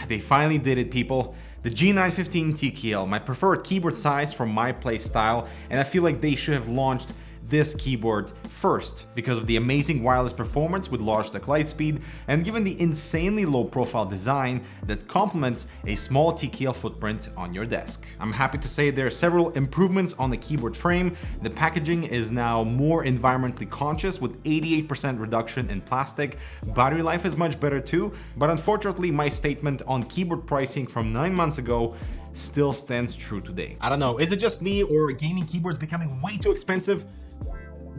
they finally did it, people. The G915 TKL, my preferred keyboard size for my play style, and I feel like they should have launched this keyboard first because of the amazing wireless performance with Logitech Lightspeed, and given the insanely low profile design that complements a small TKL footprint on your desk. I'm happy to say there are several improvements on the keyboard frame. The packaging is now more environmentally conscious with 88% reduction in plastic. Battery life is much better too, but unfortunately my statement on keyboard pricing from 9 months ago still stands true today. I don't know, is it just me or gaming keyboards becoming way too expensive?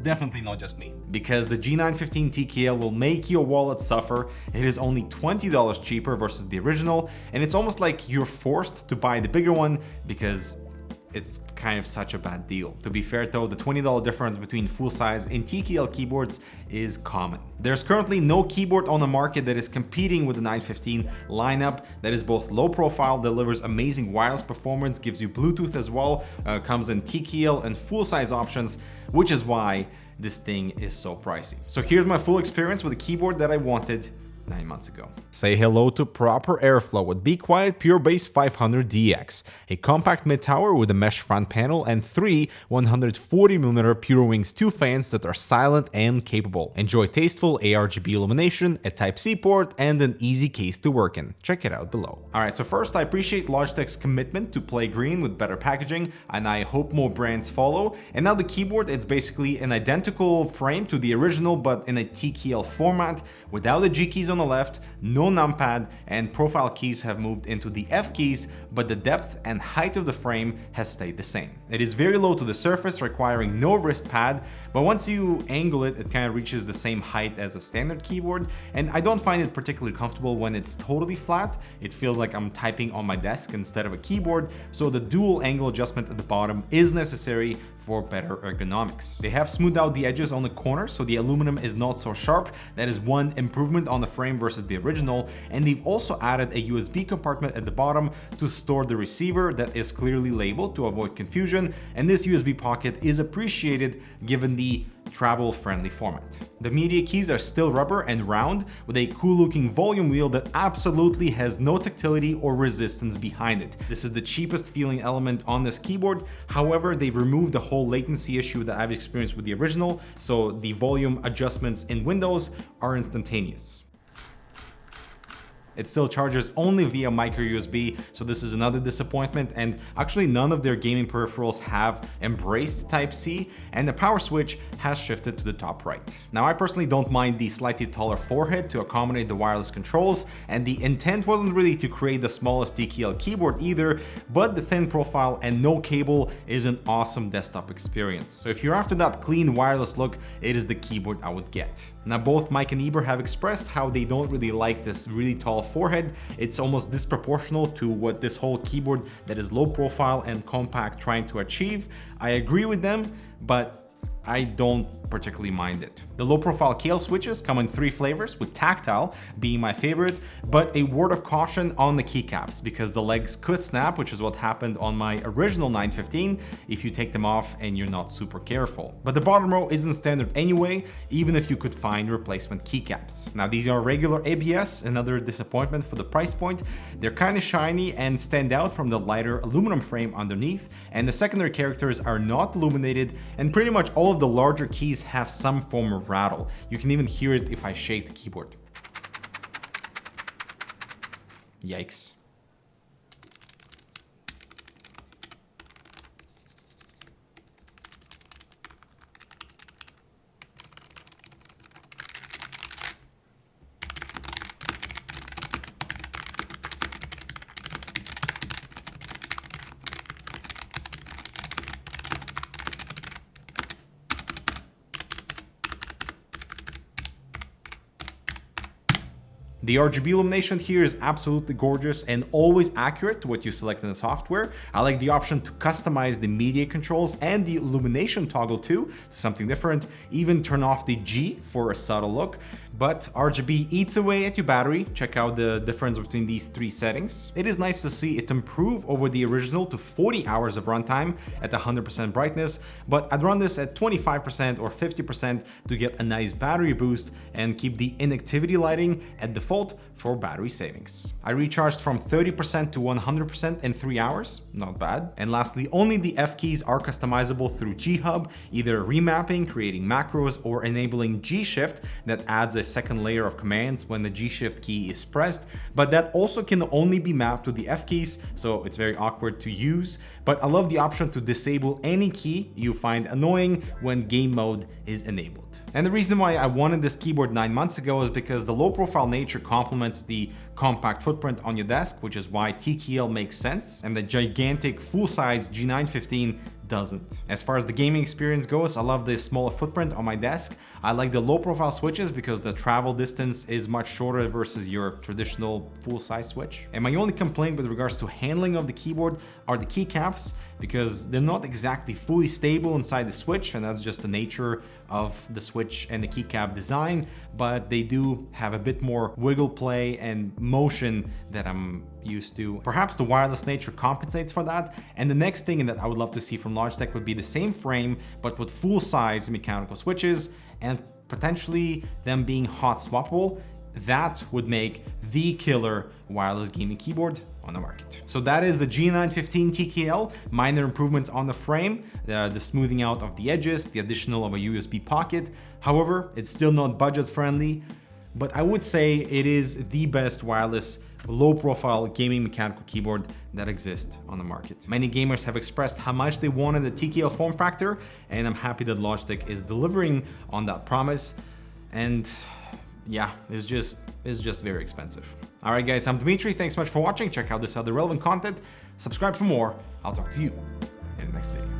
Definitely not just me. Because the G915 TKL will make your wallet suffer. It is only $20 cheaper versus the original, and it's almost like you're forced to buy the bigger one because it's kind of such a bad deal. To be fair though, the $20 difference between full size and TKL keyboards is common. There's currently no keyboard on the market that is competing with the 915 lineup that is both low profile, delivers amazing wireless performance, gives you Bluetooth as well, comes in TKL and full size options, which is why this thing is so pricey. So here's my full experience with the keyboard that I wanted 9 months ago. Say hello to proper airflow with Be Quiet Pure Base 500 DX, a compact mid-tower with a mesh front panel and 3 140mm Pure Wings 2 fans that are silent and capable. Enjoy tasteful ARGB illumination, a Type-C port, and an easy case to work in. Check it out below. Alright, so first I appreciate Logitech's commitment to play green with better packaging, and I hope more brands follow. And now the keyboard, it's basically an identical frame to the original but in a TKL format, without the G keys on the left, no numpad, and profile keys have moved into the F keys, but the depth and height of the frame has stayed the same. It is very low to the surface, requiring no wrist pad, but once you angle it, it kind of reaches the same height as a standard keyboard, and I don't find it particularly comfortable when it's totally flat. It feels like I'm typing on my desk instead of a keyboard, so the dual angle adjustment at the bottom is necessary for better ergonomics. They have smoothed out the edges on the corner, so the aluminum is not so sharp. That is one improvement on the frame versus the original, and they've also added a USB compartment at the bottom to store the receiver that is clearly labeled to avoid confusion, and this USB pocket is appreciated given the travel-friendly format. The media keys are still rubber and round with a cool-looking volume wheel that absolutely has no tactility or resistance behind it. This is the cheapest feeling element on this keyboard. However, they've removed the whole latency issue that I've experienced with the original, so the volume adjustments in Windows are instantaneous. It still charges only via micro USB, so this is another disappointment, and actually none of their gaming peripherals have embraced Type-C, and the power switch has shifted to the top right. Now I personally don't mind the slightly taller forehead to accommodate the wireless controls, and the intent wasn't really to create the smallest TKL keyboard either, but the thin profile and no cable is an awesome desktop experience. So if you're after that clean wireless look, it is the keyboard I would get. Now both Mike and Eber have expressed how they don't really like this really tall forehead. It's almost disproportional to what this whole keyboard that is low profile and compact trying to achieve. I agree with them, but I don't particularly mind it. The low profile KL switches come in 3 flavors, with tactile being my favorite, but a word of caution on the keycaps because the legs could snap, which is what happened on my original 915 if you take them off and you're not super careful. But the bottom row isn't standard anyway, even if you could find replacement keycaps. Now these are regular ABS, another disappointment for the price point. They're kind of shiny and stand out from the lighter aluminum frame underneath, and the secondary characters are not illuminated, and pretty much all of the larger keys have some form of rattle. You can even hear it if I shake the keyboard. Yikes. The RGB illumination here is absolutely gorgeous and always accurate to what you select in the software. I like the option to customize the media controls and the illumination toggle too, to something different, even turn off the G for a subtle look. But RGB eats away at your battery. Check out the difference between these 3 settings. It is nice to see it improve over the original to 40 hours of runtime at 100% brightness, but I'd run this at 25% or 50% to get a nice battery boost and keep the inactivity lighting at default volt for battery savings. I recharged from 30% to 100% in 3 hours, not bad. And lastly, only the F keys are customizable through G-Hub, either remapping, creating macros, or enabling G-Shift that adds a second layer of commands when the G-Shift key is pressed, but that also can only be mapped to the F keys, so it's very awkward to use. But I love the option to disable any key you find annoying when game mode is enabled. And the reason why I wanted this keyboard 9 months ago is because the low profile nature complements the compact footprint on your desk, which is why TKL makes sense, and the gigantic full-size G915 doesn't. As far as the gaming experience goes, I love this smaller footprint on my desk. I like the low profile switches because the travel distance is much shorter versus your traditional full-size switch. And my only complaint with regards to handling of the keyboard are the keycaps, because they're not exactly fully stable inside the switch, and that's just the nature of the switch and the keycap design, but they do have a bit more wiggle play and motion that I'm used to. Perhaps the wireless nature compensates for that. And the next thing that I would love to see from Logitech would be the same frame, but with full-size mechanical switches and potentially them being hot swappable. That would make the killer wireless gaming keyboard on the market. So that is the G915 TKL, minor improvements on the frame, the smoothing out of the edges, the additional of a USB pocket. However, it's still not budget friendly, but I would say it is the best wireless low profile gaming mechanical keyboard that exists on the market. Many gamers have expressed how much they wanted the TKL form factor, and I'm happy that Logitech is delivering on that promise. And yeah, it's just very expensive. All right, guys, I'm Dmitry. Thanks so much for watching. Check out this other relevant content. Subscribe for more. I'll talk to you in the next video.